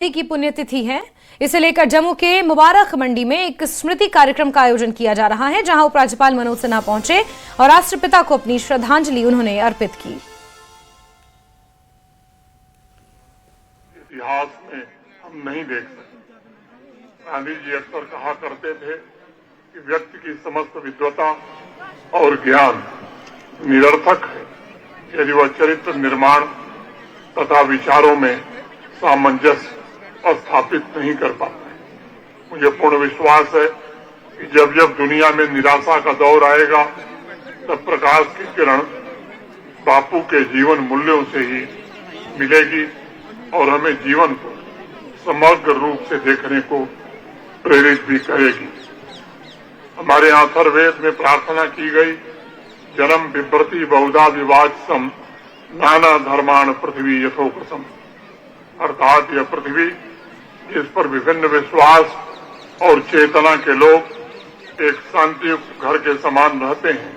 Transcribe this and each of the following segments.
की पुण्यतिथि है। इसे लेकर जम्मू के मुबारक मंडी में एक स्मृति कार्यक्रम का आयोजन किया जा रहा है, जहां उपराज्यपाल मनोज सिन्हा पहुंचे और राष्ट्रपिता को अपनी श्रद्धांजलि उन्होंने अर्पित की। इतिहास में हम नहीं देख सकते। गांधी जी अक्सर कहा करते थे कि व्यक्ति की समस्त विद्वता और ज्ञान निरर्थक है यदि वह चरित्र निर्माण तथा विचारों में सामंजस्य स्थापित नहीं कर पाता है। मुझे पूर्ण विश्वास है कि जब जब दुनिया में निराशा का दौर आएगा तब प्रकाश की किरण बापू के जीवन मूल्यों से ही मिलेगी और हमें जीवन को समग्र रूप से देखने को प्रेरित भी करेगी। हमारे यहाँ अथर्ववेद में प्रार्थना की गई, जन्म बिभ्रति बहुधा विवाचसम नाना धर्माण पृथ्वी यथोपसम, अर्थात यह पृथ्वी जिस पर विभिन्न विश्वास और चेतना के लोग एक शांतियुक्त घर के समान रहते हैं,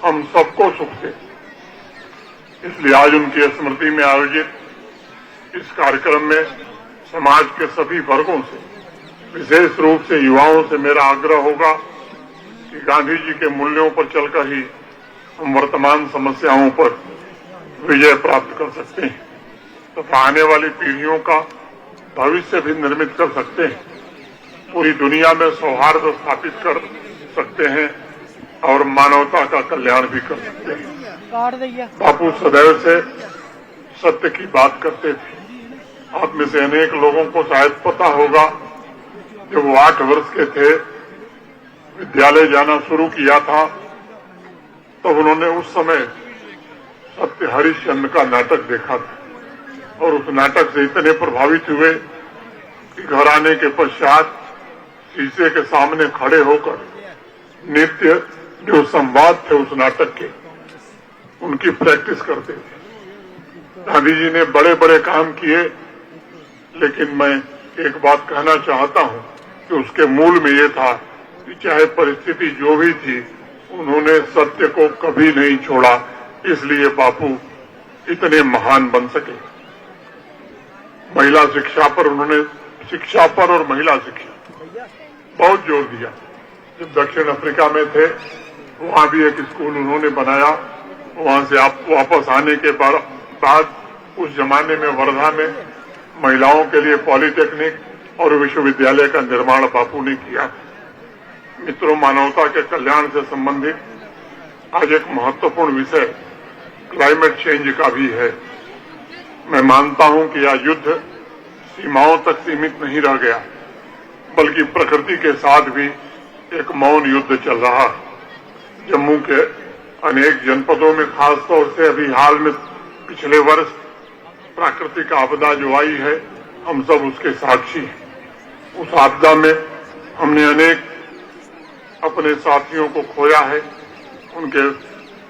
हम सबको सुख दे। इसलिए आज उनकी स्मृति में आयोजित इस कार्यक्रम में समाज के सभी वर्गों से, विशेष रूप से युवाओं से मेरा आग्रह होगा कि गांधी जी के मूल्यों पर चलकर ही हम वर्तमान समस्याओं पर विजय प्राप्त कर सकते हैं तथा आने वाली पीढ़ियों का भविष्य भी निर्मित कर सकते हैं, पूरी दुनिया में सौहार्द स्थापित कर सकते हैं और मानवता का कल्याण भी कर सकते हैं। बापू सदैव से सत्य की बात करते थे। आप में से अनेक लोगों को शायद पता होगा, जब वो 8 वर्ष के थे, विद्यालय जाना शुरू किया था, तब उन्होंने उस समय सत्य हरिश्चंद्र का नाटक देखा था और उस नाटक से इतने प्रभावित हुए कि घर आने के पश्चात शीशे के सामने खड़े होकर नित्य जो संवाद थे उस नाटक के, उनकी प्रैक्टिस करते थे। गांधी जी ने बड़े बड़े काम किए, लेकिन मैं एक बात कहना चाहता हूं कि उसके मूल में ये था कि चाहे परिस्थिति जो भी थी, उन्होंने सत्य को कभी नहीं छोड़ा। इसलिए बापू इतने महान बन सके। महिला शिक्षा पर उन्होंने और महिला शिक्षा बहुत जोर दिया। जब दक्षिण अफ्रीका में थे, वहां भी एक स्कूल उन्होंने बनाया। वहां से आप वापस आने के बाद उस जमाने में वर्धा में महिलाओं के लिए पॉलिटेक्निक और विश्वविद्यालय का निर्माण बापू ने किया। मित्रों, मानवता के कल्याण से संबंधित आज एक महत्वपूर्ण विषय क्लाइमेट चेंज का भी है। मैं मानता हूं कि यह युद्ध सीमाओं तक सीमित नहीं रह गया, बल्कि प्रकृति के साथ भी एक मौन युद्ध चल रहा है। जम्मू के अनेक जनपदों में खासतौर से अभी हाल में पिछले वर्ष प्राकृतिक आपदा जो आई है, हम सब उसके साक्षी हैं। उस आपदा में हमने अनेक अपने साथियों को खोया है। उनके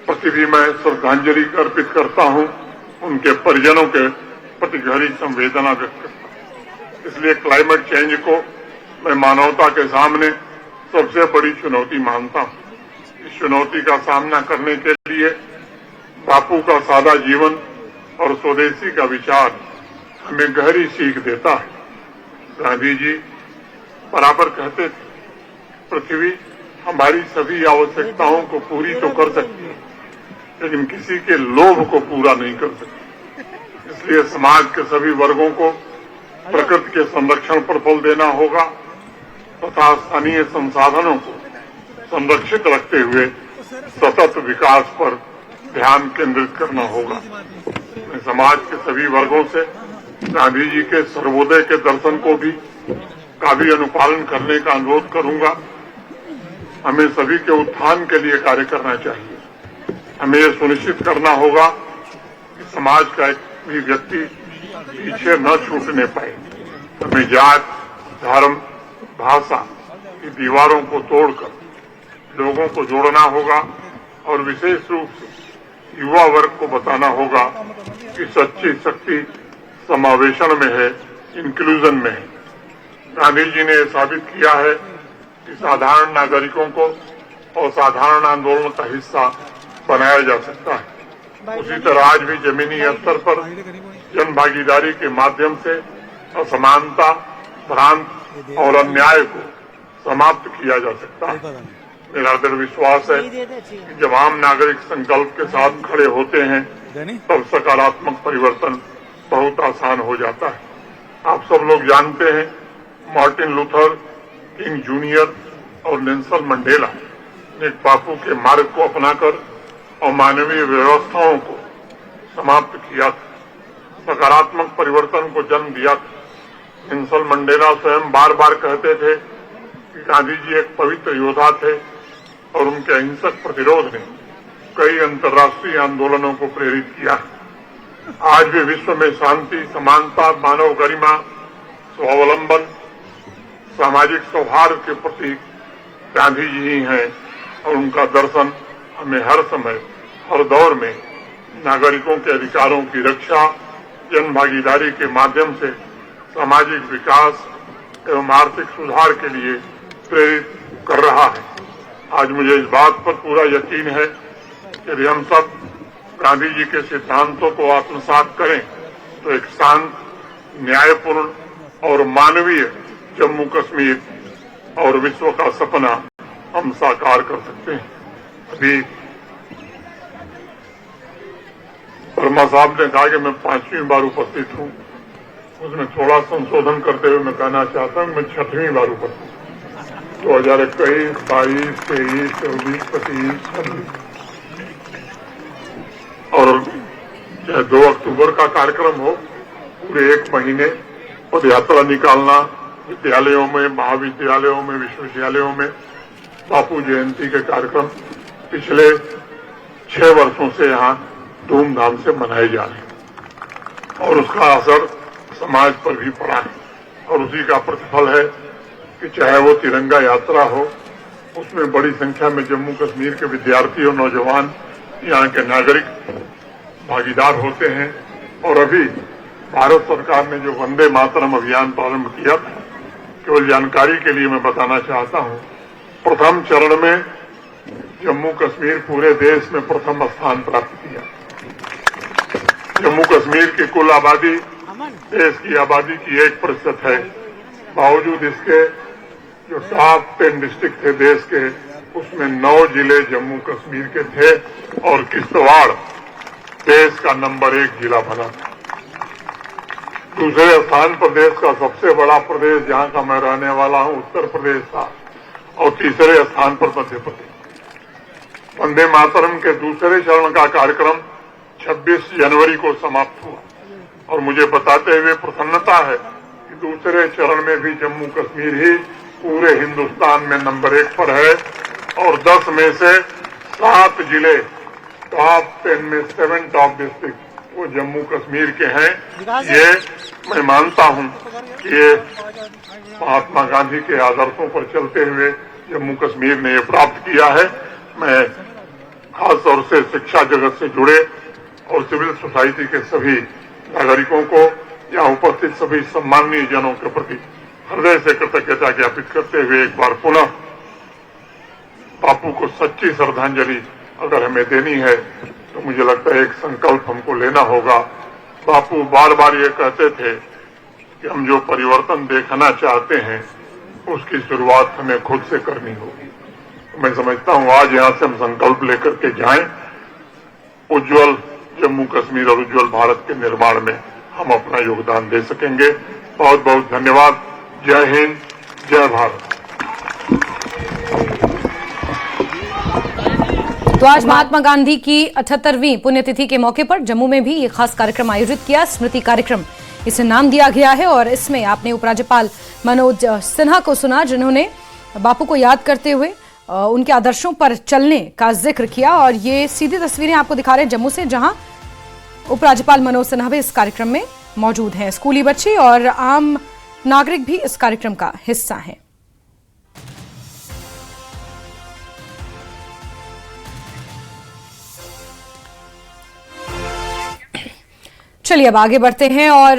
प्रति भी मैं श्रद्धांजलि अर्पित करता हूं, उनके परिजनों के प्रति गहरी संवेदना व्यक्त करता हूं। इसलिए क्लाइमेट चेंज को मैं मानवता के सामने सबसे बड़ी चुनौती मानता हूं। इस चुनौती का सामना करने के लिए बापू का सादा जीवन और स्वदेशी का विचार हमें गहरी सीख देता है। गांधी जी बराबर कहते थे, पृथ्वी हमारी सभी आवश्यकताओं को पूरी तो कर सकती है, लेकिन किसी के लोभ को पूरा नहीं कर सकती। इसलिए समाज के सभी वर्गों को प्रकृति के संरक्षण पर बल देना होगा तथा स्थानीय संसाधनों को संरक्षित रखते हुए सतत विकास पर ध्यान केंद्रित करना होगा। मैं समाज के सभी वर्गों से गांधी जी के सर्वोदय के दर्शन को का भी अनुपालन करने का अनुरोध करूंगा। हमें सभी के उत्थान के लिए कार्य करना चाहिए। हमें यह सुनिश्चित करना होगा कि समाज का एक भी व्यक्ति पीछे न छूटने पाए। हमें जात, धर्म, भाषा की दीवारों को तोड़कर लोगों को जोड़ना होगा और विशेष रूप से युवा वर्ग को बताना होगा कि सच्ची शक्ति समावेशन में है, इंक्लूजन में है। गांधी जी ने साबित किया है कि साधारण नागरिकों को असाधारण आंदोलन का हिस्सा बनाया जा सकता है। उसी तरह आज भी जमीनी स्तर पर जन भागीदारी के माध्यम से असमानता, भ्रांत और अन्याय को समाप्त किया जा सकता है। मेरा दृढ़ विश्वास है कि जब आम नागरिक संकल्प के साथ खड़े होते हैं तब सकारात्मक परिवर्तन बहुत आसान हो जाता है। आप सब लोग जानते हैं, मार्टिन लूथर किंग जूनियर और नेल्सन मंडेला ने बापू के मार्ग को अपनाकर अमानवीय व्यवस्थाओं को समाप्त किया था, सकारात्मक परिवर्तन को जन्म दिया था। नेल्सन मंडेला स्वयं बार बार कहते थे कि गांधी जी एक पवित्र योद्धा थे और उनके अहिंसक प्रतिरोध ने कई अंतर्राष्ट्रीय आंदोलनों को प्रेरित किया। आज भी विश्व में शांति, समानता, मानव गरिमा, स्वावलंबन, सामाजिक सौहार्द के प्रतीक गांधी जी ही हैं और उनका दर्शन हमें हर समय, हर दौर में नागरिकों के अधिकारों की रक्षा, जन भागीदारी के माध्यम से सामाजिक विकास एवं आर्थिक सुधार के लिए प्रेरित कर रहा है। आज मुझे इस बात पर पूरा यकीन है कि यदि हम सब गांधी जी के सिद्धांतों को आत्मसात करें तो एक शांत, न्यायपूर्ण और मानवीय जम्मू कश्मीर और विश्व का सपना हम साकार कर सकते हैं। अभी वर्मा साहब ने कहा कि मैं 5वीं बार उपस्थित हूं, उसमें थोड़ा संशोधन करते हुए मैं कहना चाहता हूं मैं 6वीं बार उपस्थित हूं। 2021, 22, 23, 24, 25, 26 और चाहे 2 अक्टूबर का कार्यक्रम हो, पूरे 1 महीने पद यात्रा निकालना विद्यालयों में, महाविद्यालयों में, विश्वविद्यालयों में बापू जयंती के कार्यक्रम पिछले 6 वर्षों से यहाँ धूमधाम से मनाए जा रहे हैं और उसका असर समाज पर भी पड़ा है और उसी का प्रतिफल है कि चाहे वो तिरंगा यात्रा हो, उसमें बड़ी संख्या में जम्मू कश्मीर के विद्यार्थी और नौजवान, यहाँ के नागरिक भागीदार होते हैं। और अभी भारत सरकार ने जो वंदे मातरम अभियान प्रारंभ किया था, केवल जानकारी के लिए मैं बताना चाहता हूं, प्रथम चरण में जम्मू कश्मीर पूरे देश में प्रथम स्थान प्राप्त किया। जम्मू कश्मीर की कुल आबादी देश की आबादी की 1% है। बावजूद इसके जो टॉप 10 डिस्ट्रिक्ट थे देश के, उसमें 9 जिले जम्मू कश्मीर के थे और किश्तवाड़ देश का नंबर 1 जिला बना था। दूसरे स्थान पर देश का सबसे बड़ा प्रदेश जहां का मैं रहने वाला हूं, उत्तर प्रदेश था और तीसरे स्थान पर मध्य प्रदेश। वंदे मातरम के दूसरे चरण का कार्यक्रम 26 जनवरी को समाप्त हुआ और मुझे बताते हुए प्रसन्नता है कि दूसरे चरण में भी जम्मू कश्मीर ही पूरे हिंदुस्तान में नंबर 1 पर है और 10 में से 7 जिले, टॉप 10 में 7 टॉप डिस्ट्रिक्ट वो जम्मू कश्मीर के हैं। ये मैं मानता हूं कि ये महात्मा गांधी के आदर्शों पर चलते हुए जम्मू कश्मीर ने ये प्राप्त किया है। मैं खास तौर से शिक्षा जगत से जुड़े और सिविल सोसाइटी के सभी नागरिकों को, यहाँ उपस्थित सभी सम्माननीय जनों के प्रति हृदय से कृतज्ञता ज्ञापित करते हुए एक बार पुनः बापू को सच्ची श्रद्धांजलि अगर हमें देनी है तो मुझे लगता है एक संकल्प हमको लेना होगा। बापू बार बार ये कहते थे कि हम जो परिवर्तन देखना चाहते हैं उसकी शुरुआत हमें खुद से करनी होगी। मैं समझता हूं आज यहां से हम संकल्प लेकर के जाएं, उज्जवल जम्मू कश्मीर और उज्जवल भारत के निर्माण में हम अपना योगदान दे सकेंगे। बहुत बहुत धन्यवाद। जय हिंद, जय भारत। तो आज महात्मा गांधी की 78वीं पुण्यतिथि के मौके पर जम्मू में भी ये खास कार्यक्रम आयोजित किया, स्मृति कार्यक्रम इसे नाम दिया गया है। और इसमें आपने उपराज्यपाल मनोज सिन्हा को सुना, जिन्होंने बापू को याद करते हुए उनके आदर्शों पर चलने का जिक्र किया। और ये सीधी तस्वीरें आपको दिखा रहे हैं जम्मू से, जहां उपराज्यपाल मनोज सिन्हा भी इस कार्यक्रम में मौजूद हैं। स्कूली बच्चे और आम नागरिक भी इस कार्यक्रम का हिस्सा हैं। चलिए अब आगे बढ़ते हैं और